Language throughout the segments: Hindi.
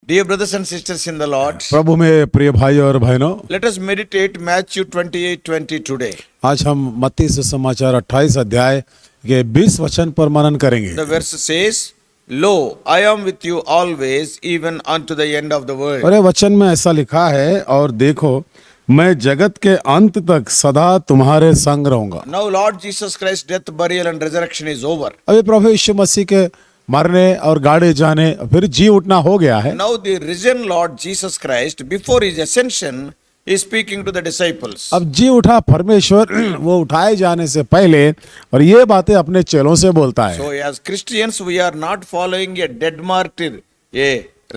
Dear brothers and sisters in the Lord, प्रभु में प्रिय भाई और बहनों, let us meditate Matthew 28:20 today. आज हम मत्ती सुसमाचार 28 अध्याय के 20 वचन पर मनन करेंगे। The verse says, Lo, I am with you always, even unto the end of the world. और ये वचन में ऐसा लिखा है, और देखो मैं जगत के अंत तक सदा तुम्हारे संग रहूंगा। Now Lord Jesus Christ's death, burial and resurrection is over. अभी प्रभु यीशु मसीह के मरने और गाड़े जाने फिर जी उठना हो गया है। Now the risen Lord Jesus Christ, before his ascension, is speaking to the disciples. अब जी उठा परमेश्वर वो उठाए जाने से पहले और ये बातें अपने चेलों से बोलता है। So as Christians, we are not following a dead martyr, a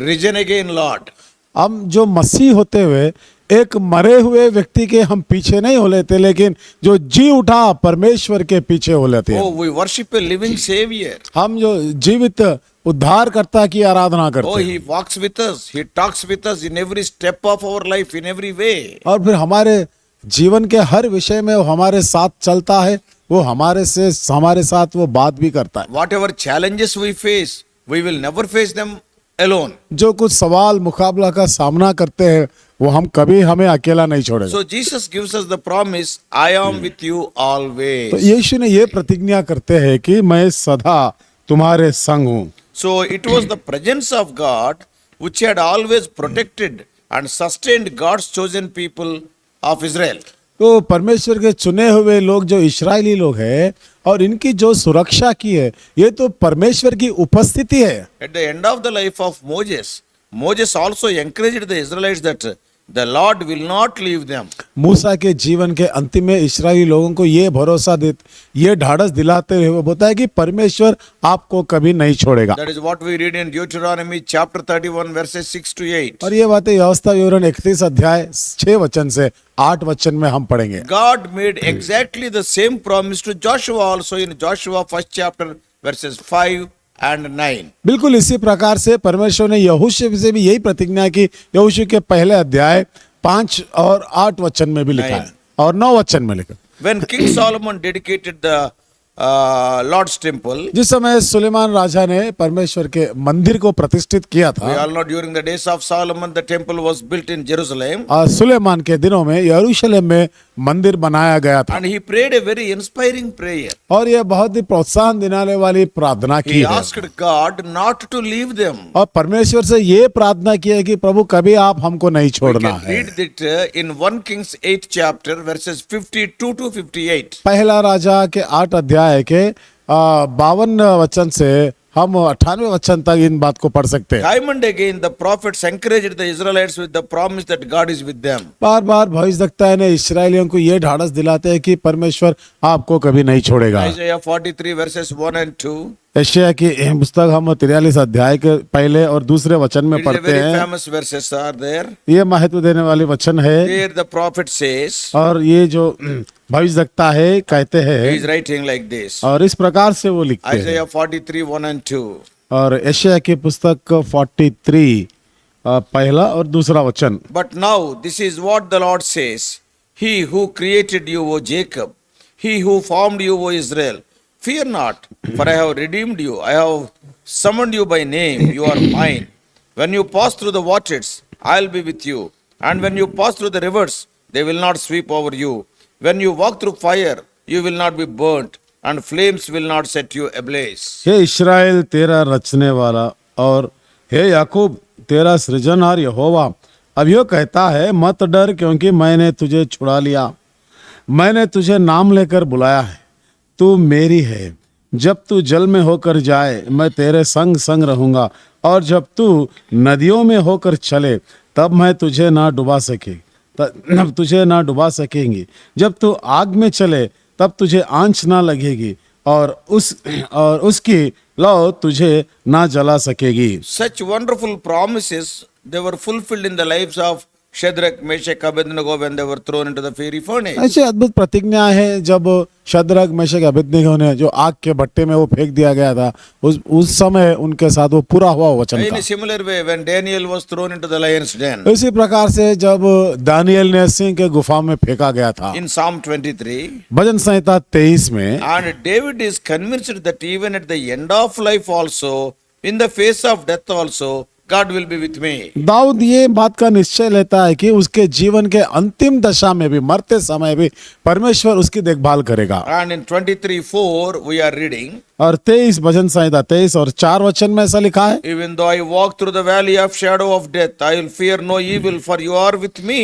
risen again Lord. हम जो मसीह होते हुए एक मरे हुए व्यक्ति के हम पीछे नहीं हो लेते, लेकिन जो जी उठा परमेश्वर के पीछे हो लेते हैं। Oh, we worship a living Savior. हम जो जीवित उद्धारकर्ता की आराधना Oh, करते he हैं walks with us. He talks with us in every step of our life, in every way. और फिर हमारे जीवन के हर विषय में वो हमारे साथ चलता है, वो हमारे साथ वो बात भी करता है। Whatever challenges we face, we will never face them alone. जो कुछ सवाल मुकाबला का सामना करते हैं वो हम कभी हमें अकेला नहीं छोड़ेगा। So Jesus gives us the promise, I am with you तो always. यीशु ने ये प्रतिज्ञा करते हैं कि मैं सदा तुम्हारे संग हूँ। So it was the presence of God which had always protected and sustained God's chosen people of Israel. तो परमेश्वर के चुने हुए लोग जो इस्राएली लोग हैं और इनकी जो सुरक्षा की है, ये तो परमेश्वर की उपस्थिति है। At the end of the life of Moses, Moses also encouraged the Israelites that the Lord will not leave them. मूसा के जीवन के अंतिम में इस्राएली लोगों को ये भरोसा ये ढाढ़स दिलाते हुए वो बताया कि परमेश्वर आपको कभी नहीं छोड़ेगा। That is what we read in Deuteronomy chapter 31 verses 6 to 8. और ये बातें व्यवस्था विवरण 31 अध्याय 6 वचन से 8 वचन में हम पढ़ेंगे। God made exactly the same promise to Joshua also in Joshua first chapter verses 5 and 9. बिल्कुल इसी प्रकार से परमेश्वर ने यहोशू से भी यही प्रतिज्ञा की। यहोशू के पहले अध्याय 5 और 8 वचन में भी लिखा है और 9 वचन में लिखा। When King Solomon dedicated the Lord's temple, जिस समय सुलेमान राजा ने परमेश्वर के मंदिर को प्रतिष्ठित किया we था, all know during the days of Solomon the temple was built in Jerusalem, Suleman के दिनों में यरूशलेम में मंदिर बनाया गया था and he prayed a very inspiring prayer. और ये बहुत ही प्रोत्साहन दिलाने वाली प्रार्थना की He है asked God not to leave them. और परमेश्वर से ये प्रार्थना की है कि प्रभु कभी आप हमको नहीं We छोड़ना can है। read that in 1 Kings 8 chapter verses 52 to 58. पहला राजा के 8 अध्याय के 52 वचन से हम 98 वचन तक इन बात को पढ़ सकते हैं। Time and again the prophets encouraged the Israelites with the promise that God is with them. बार बार भविष्यवक्ता ने इस्राएलियों को ये ढाढ़स दिलाते हैं कि परमेश्वर आपको कभी नहीं छोड़ेगा। Isaiah 43 verses 1 and 2. यशायाह की पुस्तक हम 43 अध्याय के पहले और दूसरे वचन में It is a पढ़ते very हैं। famous verses are there. ये महत्व देने वाले वचन है There the prophet says, और ये जो भविष्यवक्ता है कहते he हैं is writing like this. और इस प्रकार से वो लिखते हैं। Isaiah 43 1 and 2. और यशायाह की पुस्तक 43 पहला और दूसरा वचन। But now this is what the Lord says, He who created you, O Jacob, He who formed you, O Israel, fear not, for I have redeemed you. I have summoned you by name. You are mine. When you pass through the waters, I'll be with you. And when you pass through the rivers, they will not sweep over you. When you walk through fire, you will not be burnt, and flames will not set you ablaze. हे इस्राएल तेरा रचने वाला और हे याकूब तेरा सृजनहार यहोवा अब यो कहता है, मत डर क्योंकि मैंने तुझे छुड़ा लिया, मैंने तुझे नाम लेकर बुलाया है, तू मेरी है। जब तू जल में होकर जाए मैं तेरे संग संग रहूंगा, और जब तू नदियों में होकर चले तब मैं तुझे ना डुबा सकेंगी। जब तू आग में चले तब तुझे आंच ना लगेगी, और उसकी लौ तुझे ना जला सकेगी। Such wonderful promises, they were fulfilled in the lives of Shadrach, Meshach, Abednego when they were thrown into the fiery furnace. ऐसे अद्भुत प्रतिज्ञा है जब शद्रक मेशक अबेदnego ने जो आग के भट्टे में वो फेंक दिया गया था, उस समय उनके साथ वो पूरा हुआ वचन In था। a similar way, when Daniel was thrown into the lion's den, इसी प्रकार से जब दानियल ने सिंह के गुफा में फेंका गया था in Psalm 23, भजन संहिता 23 में, and David is convinced that even at the end of life also, in the face of death also, God will be with me. Dawood ये बात का निश्चय लेता है कि उसके जीवन के अंतिम दशा में भी, मरते समय भी परमेश्वर उसकी देखभाल करेगा। And in 23:4 we are reading, और 23 भजन संहिता 23 और 4 वचन में ऐसा लिखा है, even though I walk through the valley of shadow of death, I will fear no evil, for you are with me.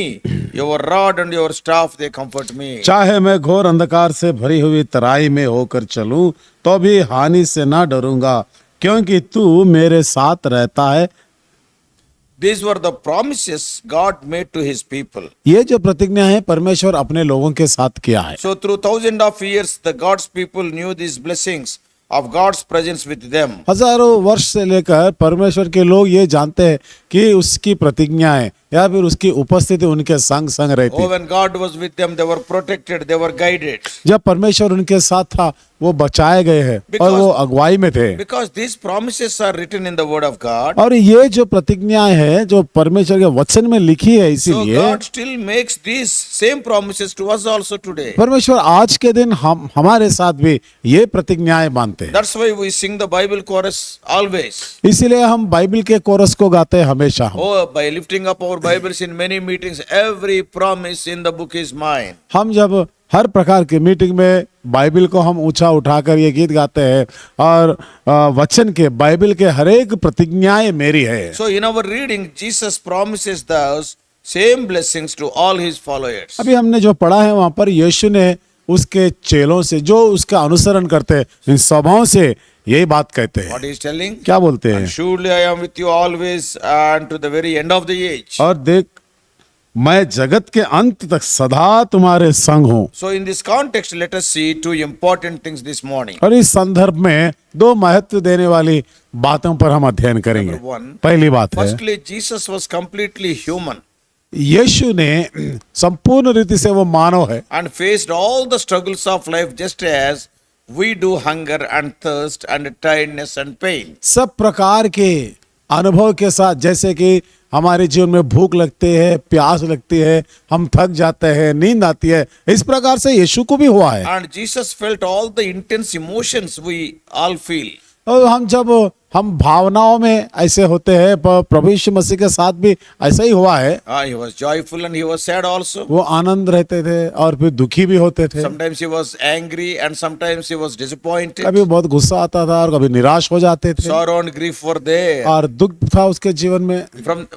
Your rod and your staff, they comfort me. चाहे मैं घोर अंधकार से भरी हुई तराई में होकर चलूं तो भी हानि से ना डरूंगा, क्योंकि तू मेरे साथ रहता है। These were the promises God made to his people. ये जो प्रतिज्ञा है परमेश्वर अपने लोगों के साथ किया है। So through thousands of years, the God's people knew these blessings of God's presence with them. हजारों वर्ष से लेकर परमेश्वर के लोग ये जानते हैं कि उसकी प्रतिज्ञाएं या फिर उसकी उपस्थिति उनके संग संग रहती। Oh, when God was with them, they were protected, they were guided. जब परमेश्वर उनके साथ था वो बचाए गए हैं और वो अगुवाई में थे। Because these promises are written in the Word of God. और ये जो प्रतिज्ञाएं हैं जो परमेश्वर के वचन में लिखी है, So इसीलिए God still makes these same promises to us also today. परमेश्वर आज के दिन हमारे साथ भी ये प्रतिज्ञाएं मानते हैं। That's why we sing the Bible chorus always. इसीलिए हम बाइबल के कोरस को गाते हैं हमेशा। Oh, by lifting up our Bibles in many meetings, every promise in the book is mine. हम जब हर प्रकार की मीटिंग में बाइबल को हम ऊंचा उठाकर ये गीत गाते हैं और वचन के बाइबल के हर एक प्रतिज्ञाएं मेरी है। So in our reading, Jesus promises those same blessings to all his followers. अभी हमने जो पढ़ा है वहां पर यीशु ने उसके चेलों से जो उसका अनुसरण करते हैं इन सभाओं से यही बात कहते हैं। What he is telling? क्या बोलते हैं? And surely I am with you always and to the very end of the age. और देख मैं जगत के अंत तक सदा तुम्हारे संग हूँ। So in this context, let us see two important things this morning. और इस संदर्भ में दो महत्व देने वाली बातों पर हम अध्ययन करेंगे। Number one, पहली बात है, firstly, Jesus was completely human यीशु ने संपूर्ण रीति से वो मानव है and faced all the struggles of life just as we do hunger and thirst and tiredness and pain. सब प्रकार के अनुभव के साथ, जैसे कि हमारे जीवन में भूख लगती है, प्यास लगती है, हम थक जाते हैं, नींद आती है, इस प्रकार से यीशु को भी हुआ है। And Jesus felt all the intense emotions we all feel. और हम भावनाओं में ऐसे होते हैं, प्रभु यीशु मसीह के साथ भी ऐसा ही हुआ है। He was joyful and he was sad also. वो आनंद रहते थे और फिर दुखी भी होते थे। Sometimes he was angry and sometimes he was disappointed. कभी बहुत गुस्सा आता था और कभी निराश हो जाते थे Sorrow and grief were there. और दुख था उसके जीवन में।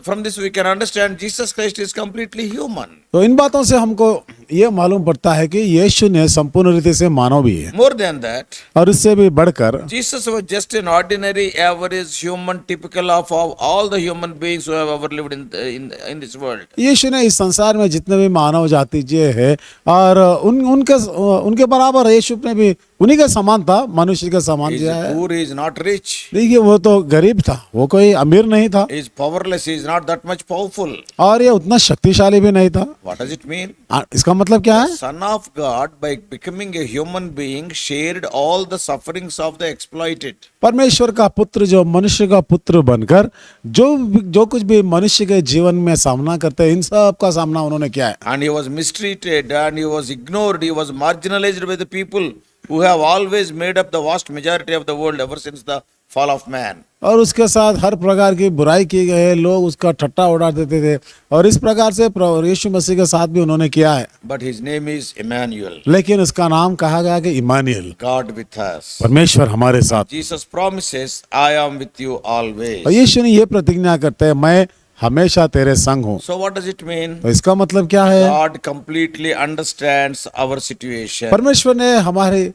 From this we can understand Jesus Christ is completely human. तो इन बातों से हमको ये मालूम पड़ता है कि यीशु ने संपूर्ण रीति से मानव भी है। More than that, और इससे भी बढ़कर Jesus was just an ordinary, average human, typical of all the human beings who have ever lived in this world. यीशु ने इस संसार में जितने भी मानव जाति जे है और उनके बराबर यीशु ने भी उन्हीं के समान था, मनुष्य के समान He is जिया है। poor, he is not rich. देखिए वो तो गरीब था, वो कोई अमीर नहीं था He is powerless, he is not that much powerful. और ये उतना शक्तिशाली भी नहीं था। What does it mean? इसका मतलब क्या है? Son of God, by becoming a human being, shared all the sufferings of the exploited. परमेश्वर का पुत्र जो मनुष्य का पुत्र बनकर जो कुछ भी मनुष्य के जीवन में सामना करते हैं, इन सब का सामना उन्होंने किया है। And he was mistreated and he was ignored, he was marginalized by the people who have always made up the vast majority of the world ever since the fall of man. और उसके साथ हर प्रकार की बुराई की गई है, लोग उसका ठट्टा उड़ा देते थे और इस प्रकार से यीशु मसीह के साथ भी उन्होंने किया है। But his name is Emmanuel, लेकिन उसका नाम कहा गया कि इमानुएल, God with us. परमेश्वर हमारे साथ। Jesus promises, I am with you always. और यीशु ने ये प्रतिज्ञा करते हैं, मैं हमेशा तेरे संग हूँ। So what does it mean? तो इसका मतलब क्या है? God completely understands our situation. परमेश्वर ने हमारे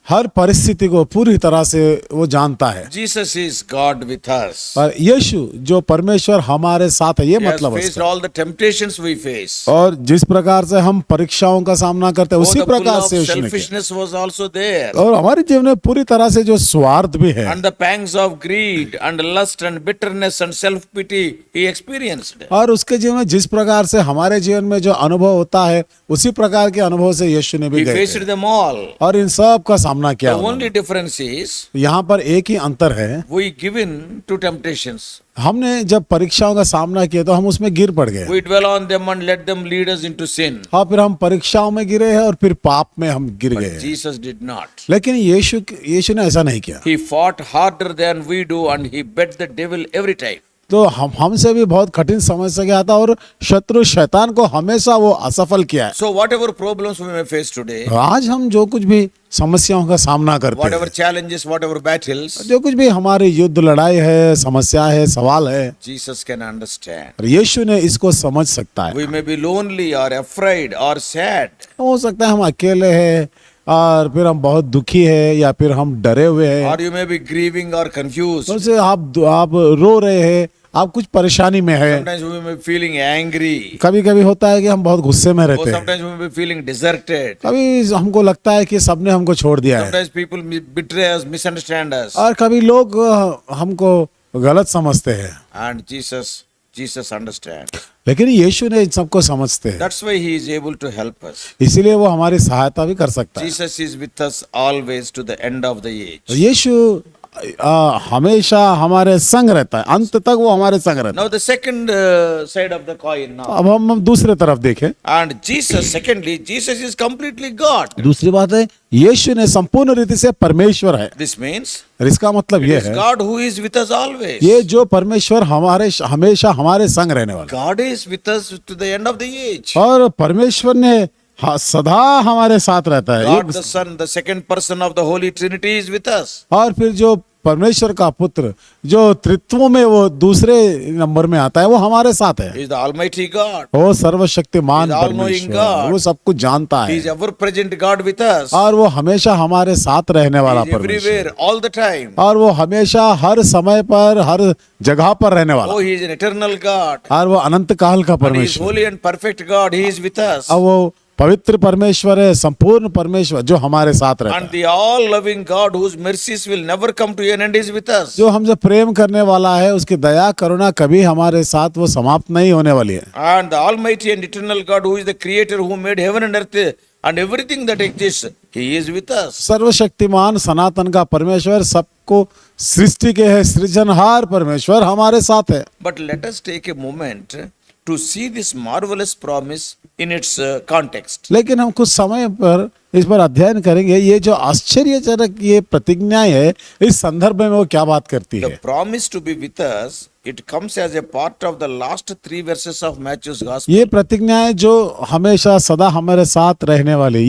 हर परिस्थिति को पूरी तरह से वो जानता है। Jesus is God with us. और यीशु जो परमेश्वर हमारे साथ है, ये He has मतलब है faced इसका। all the temptations we face. और जिस प्रकार से हम परीक्षाओं का सामना करते हैं Oh, उसी the pull प्रकार of से यीशु ने किया। selfishness was also there. और हमारे जीवन में पूरी तरह से जो स्वार्थ भी है And the pangs of greed and lust and bitterness and self-pity he experienced. और उसके जीवन में जिस प्रकार से हमारे जीवन में जो अनुभव होता है उसी प्रकार के अनुभव से यीशु ने भी He गए faced थे। them all. और इन सब का सामना किया The उन्होंने। only difference is यहाँ पर एक ही अंतर है, we give in to temptations. हमने जब परीक्षाओं का सामना किया तो हम उसमें गिर पड़ गए We dwell on them and let them lead us into sin. और फिर हम परीक्षाओं में गिरे हैं और फिर पाप में हम गिर गए हैं। Jesus did not. लेकिन यीशु ने ऐसा नहीं किया। He fought harder than we do and he bet the devil every time. तो हमसे भी बहुत कठिन समस्या गया था और शत्रु शैतान को हमेशा वो असफल किया है। So whatever problems we may face today, आज हम जो कुछ भी समस्याओं का सामना करते whatever हैं, challenges, whatever battles, जो कुछ भी हमारे युद्ध लड़ाई है, समस्या है, सवाल है, Jesus can understand. और यीशु ने इसको समझ सकता है। We may be lonely or afraid or sad. हो सकता है हम अकेले हैं और फिर हम बहुत दुखी है या फिर हम डरे हुए हैं, Or you may be grieving or confused. तो से आप रो रहे हैं, आप कुछ परेशानी में है। Sometimes we may be feeling angry. कभी कभी होता है कि हम बहुत गुस्से में Or रहते हैं, sometimes we may be feeling deserted. कभी हमको लगता है कि सबने हमको छोड़ दिया है, Sometimes people betray us, misunderstand us. और कभी लोग हमको गलत समझते हैं। And Jesus understands. लेकिन यीशु ने इन सबको समझते हैं, That's why he is able to help us. इसीलिए वो हमारी सहायता भी कर सकता है। Jesus is with us always to the end of the age. तो यीशु हमेशा हमारे संग रहता है, अंत तक वो हमारे संग रहता है। Now the second side of the coin now. अब हम दूसरे तरफ देखें, And secondly, Jesus is completely God. दूसरी बात है यीशु ने संपूर्ण रीति से परमेश्वर है। This means और इसका मतलब ये it is है, God who is with us always. ये जो परमेश्वर हमारे हमेशा हमारे संग रहने वाला, God is with us to the end of the age. और परमेश्वर ने सदा हमारे साथ रहता है। God the Son, the second person of the Holy Trinity is with us. और फिर जो परमेश्वर का पुत्र जो त्रित्व में वो दूसरे नंबर में आता है, वो हमारे साथ है। He is the Almighty God. वो सर्वशक्तिमान He is all-knowing परमेश्वर, God. वो सब कुछ जानता He है, is ever present God with us. और वो हमेशा हमारे साथ रहने वाला He is परमेश्वर, everywhere, all the time. और वो हमेशा हर समय पर हर जगह पर रहने वाला, Oh, He is an eternal God. और वो अनंत काल का And He is परमेश्वर, holy and perfect God. He is with us. और वो पवित्र परमेश्वर है, संपूर्ण परमेश्वर जो हमारे साथ रहता And है, the all-loving God whose mercies will never come to an end is with us. जो हमसे प्रेम करने वाला है, उसकी दया करुणा कभी हमारे साथ वो समाप्त नहीं होने वाली है। And the Almighty and eternal God who is the Creator who made heaven and earth and everything that exists, He is with us. सर्वशक्तिमान सनातन का परमेश्वर, सबको सृष्टि के है सृजनहार परमेश्वर हमारे साथ है। But let us take a moment to see this marvelous promise in its context. लेकिन हम कुछ समय पर इस पर अध्ययन करेंगे, ये जो आश्चर्यजनक ये प्रतिज्ञा है, इस संदर्भ में वो क्या बात करती The है। promise to be with us, it comes as a part of the last 3 verses of Matthew's Gospel. ये प्रतिज्ञाएं जो हमेशा सदा हमारे साथ रहने वाली,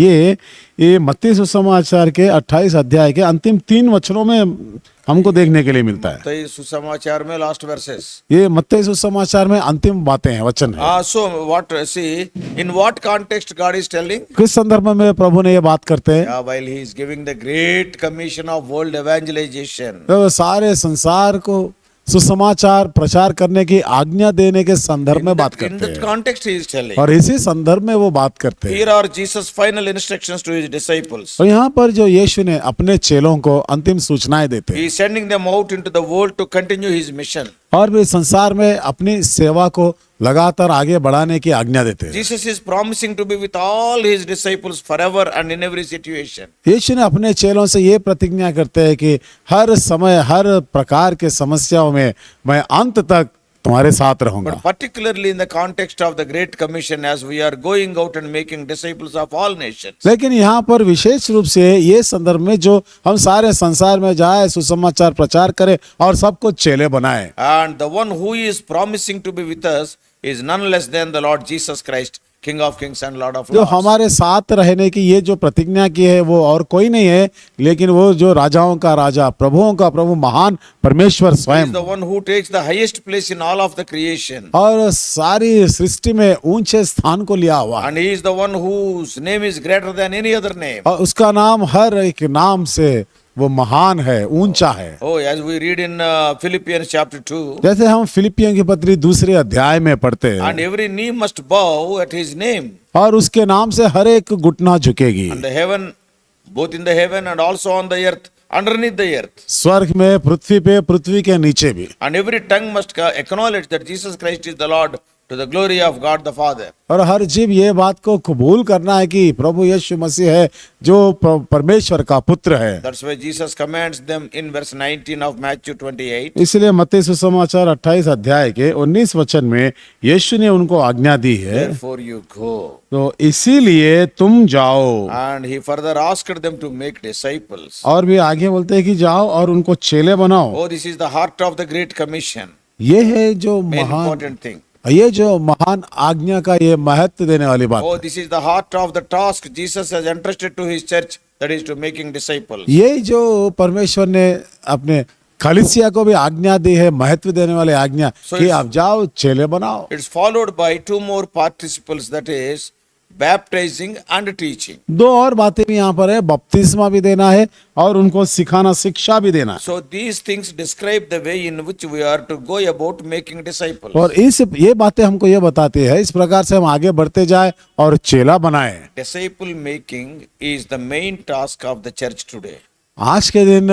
ये मत्ती सुसमाचार के 28 अध्याय के अंतिम 3 वचनों में हमको देखने के लिए मिलता है। तो ये सुसमाचार में last verses. ये मत्ती सुसमाचार में अंतिम बातें हैं, वचन है। So in what context God is telling? किस संदर्भ में प्रभु ने ये बात करते हैं? While He is giving the great commission of world evangelization. तो सारे संसार को सुसमाचार प्रचार करने की आज्ञा देने के संदर्भ में बात In करते that हैं, context He is telling. और इसी संदर्भ में वो बात करते हैं। Here are Jesus' final instructions to His disciples. और यहाँ पर जो यीशु ने अपने चेलों को अंतिम सूचनाएं देते He हैं, is sending them out into the world to continue His mission. और भी संसार में अपनी सेवा को लगातार आगे बढ़ाने की आज्ञा देते हैं। Jesus is promising to be with all His disciples forever and in every situation. यीशु ने अपने चेलों से ये प्रतिज्ञा करते हैं कि हर समय हर प्रकार के समस्याओं में मैं अंत तक तुम्हारे साथ रहूंगा। But particularly in the context of the Great Commission, as we are going out and making disciples of all nations. लेकिन यहाँ पर विशेष रूप से ये संदर्भ में जो हम सारे संसार में जाए, सुसमाचार प्रचार करें और सबको चेले बनाए, And the one who is promising to be with us is none less than the Lord Jesus Christ, King of Kings and Lord of जो Lords. हमारे साथ रहने की ये जो प्रतिज्ञा की है वो और कोई नहीं है, लेकिन वो जो राजाओं का राजा, प्रभुओं का प्रभु, महान परमेश्वर He is स्वयं, the one who takes the highest place in all of the creation. और सारी सृष्टि में ऊंचे स्थान को लिया हुआ है, And He is the one whose name is greater than any other name. और उसका नाम हर एक नाम से वो महान है, ऊंचा है। Oh, as we read in Philippians chapter 2, जैसे हम फिलिपियों की पत्री दूसरे अध्याय में पढ़ते हैं, and every knee must bow at His name. और उसके नाम से हर एक घुटना झुकेगी, And the heaven, both in the heaven and also on the earth, underneath the earth. स्वर्ग में, पृथ्वी पे, पृथ्वी के नीचे भी, And every tongue must acknowledge that Jesus Christ is the Lord to the glory of God the Father. और हर जीव ये बात को कबूल करना है कि प्रभु यीशु मसीह है जो परमेश्वर का पुत्र है। That's why Jesus commands them in verse 19 of Matthew 28. इसलिए मत्ती सुसमाचार 28 अध्याय के 19 वचन में यीशु ने उनको आज्ञा दी है, Therefore you go. तो इसीलिए तुम जाओ। And He further asked them to make disciples. और भी आगे बोलते हैं कि जाओ और उनको चेले बनाओ। Oh, this is the heart of the Great Commission. ये है जो main महान, important thing. ये जो महान आज्ञा का ये महत्व देने वाली बात Oh, है। this is the heart of the task Jesus has entrusted to his church, that is to making disciples. ये जो परमेश्वर ने अपने कलीसिया को भी आज्ञा दी है, महत्व देने वाली आज्ञा So कि it's- आप जाओ चेले बनाओ। It's followed by two more participles, that is baptizing and teaching. दो और बातें भी यहाँ पर है, बपतिस्मा भी देना है और उनको सिखाना, शिक्षा भी देना है। So these things describe the way in which we are to go about making disciples. और ये बातें हमको ये बताती है, इस प्रकार से हम आगे बढ़ते जाए और चेला बनाए। Disciple making is the main task of the church today. आज के दिन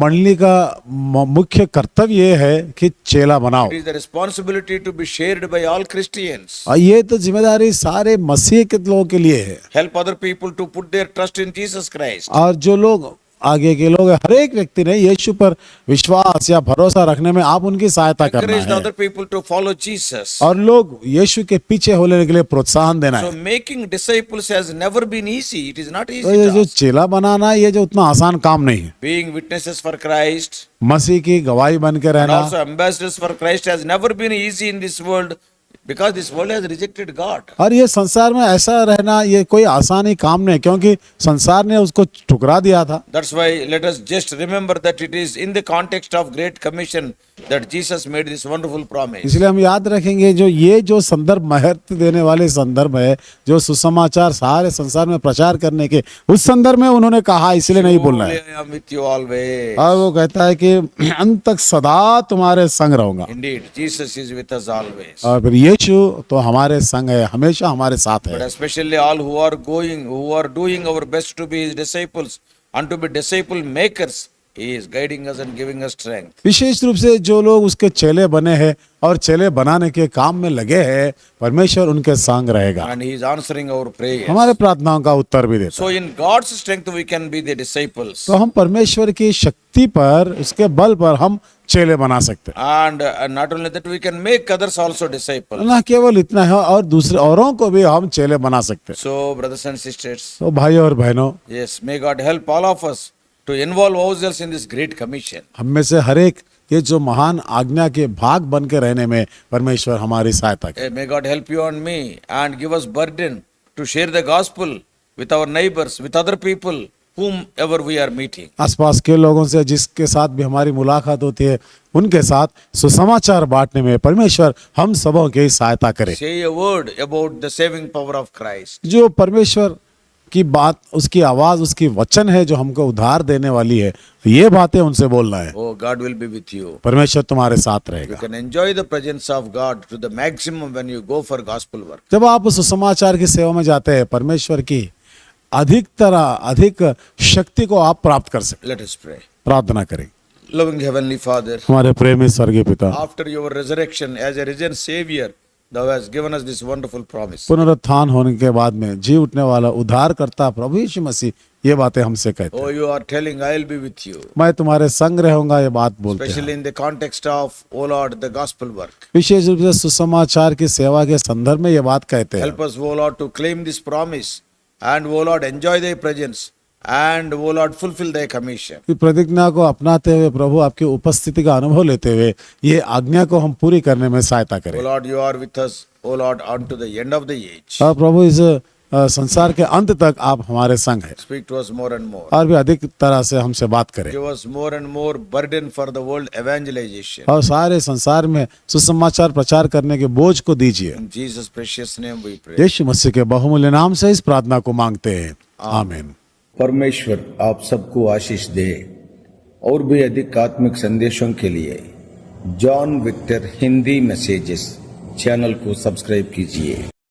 मंडली का मुख्य कर्तव्य ये है कि चेला बनाओ। It is the responsibility to be shared by all Christians. और ये तो जिम्मेदारी सारे मसीह के लोगों के लिए है। Help other people to put their trust in Jesus Christ. और जो लोग आगे के लोग हैं, हर एक व्यक्ति ने यीशु पर विश्वास या भरोसा रखने में आप उनकी सहायता करना Encourage the है other people to follow Jesus. और लोग यीशु के पीछे होने के लिए प्रोत्साहन देना So है। making disciples has never been easy. It is not तो easy ये जो task. चेला बनाना ये जो उतना आसान काम नहीं है। Being witnesses for Christ मसीह की गवाही बन के and रहना also ambassadors for Christ has never been easy in this world, because this world has rejected God. और ये संसार में ऐसा रहना ये कोई आसानी काम नहीं, क्योंकि संसार ने उसको ठुकरा दिया था। That's why let us just remember that it is in the context of Great Commission that Jesus made this wonderful promise. इसलिए हम याद रखेंगे जो संदर्भ महत्व देने वाले संदर्भ है, जो सुसमाचार सारे संसार में प्रचार करने के, उस संदर्भ में उन्होंने कहा, इसलिए नहीं बोलना है। Surely I am with you always. और वो कहता है कि अंत तक सदा तुम्हारे संग रहूंगा। Indeed, Jesus is with us always. और फिर यीशु तो हमारे संग है, हमेशा हमारे साथ But है। especially all who are doing our best to be his disciples and to be disciple makers, he is guiding us and giving us strength. विशेष रूप से जो लोग उसके चेले बने हैं और चेले बनाने के काम में लगे हैं, परमेश्वर उनके संग रहेगा, And he is answering our prayers. हमारे प्रार्थनाओं का उत्तर भी देता So in God's strength we can be the disciples. है। तो हम परमेश्वर की शक्ति पर, उसके बल पर हम चेले बना सकते And not only that, we can make others also हैं। disciples. ना केवल इतना है, और दूसरे औरों को भी हम चेले बना सकते हैं। So brothers and sisters, तो भाइयों और बहनों, yes, may God help all of us to involve ourselves in this great commission. हम में से हर एक ये जो महान आज्ञा के भाग बन के रहने में परमेश्वर हमारी सहायता करे। May God help you and me and give us burden to share the gospel with our neighbors, with other people, whomever we are meeting. आसपास के लोगों से जिसके साथ भी हमारी मुलाकात होती है, उनके साथ सुसमाचार बांटने में परमेश्वर हम सबों की सहायता करे। Say a word about the saving power of Christ. जो परमेश्वर की बात, उसकी आवाज, उसकी वचन है जो हमको उद्धार देने वाली है, ये बातें उनसे बोलना है। Oh, God will be with you. परमेश्वर तुम्हारे साथ You रहेगा। can enjoy the presence of God to the maximum when you go for gospel work. जब आप सुसमाचार की सेवा में जाते हैं, परमेश्वर की अधिक शक्ति को आप प्राप्त कर सकते। Let us pray. प्रार्थना करें। Loving Heavenly Father, हमारे प्रेमी स्वर्गीय पिता, after your resurrection as a risen Savior, Thou hast given us this wonderful promise. पुनरुत्थान होने के बाद में जी उठने वाला उद्धार करता प्रभु यीशु मसीह ये बातें हमसे कहते हैं। Oh, you are telling, I'll be with you. मैं तुम्हारे संग रहूंगा, ये बात बोलते हैं। Especially in the context of, oh Lord, the gospel work. विशेष रूप से सुसमाचार की सेवा के संदर्भ में ये बात कहते हैं। Help us, oh Lord, to claim this promise and, oh Lord, enjoy thy presence and, oh Lord, fulfill thy commission. कि प्रतिज्ञा को अपनाते हुए प्रभु आपकी उपस्थिति का अनुभव लेते हुए ये आज्ञा को हम पूरी करने में सहायता Oh करें। Lord, you are with us, oh Lord, unto the end of the age. और प्रभु इस संसार के अंत तक आप हमारे संग हैं Speak to us more and more. और भी अधिक तरह से हमसे बात करें Give us more and more burden for the world evangelization. और सारे संसार में सुसमाचार प्रचार करने के बोझ को दीजिए। In Jesus' precious name we pray. यीशु मसीह के बहुमूल्य नाम से इस प्रार्थना को मांगते हैं, आमीन। परमेश्वर आप सबको आशीष दे। और भी अधिक आत्मिक संदेशों के लिए John Victor Hindi messages channel को सब्सक्राइब कीजिए।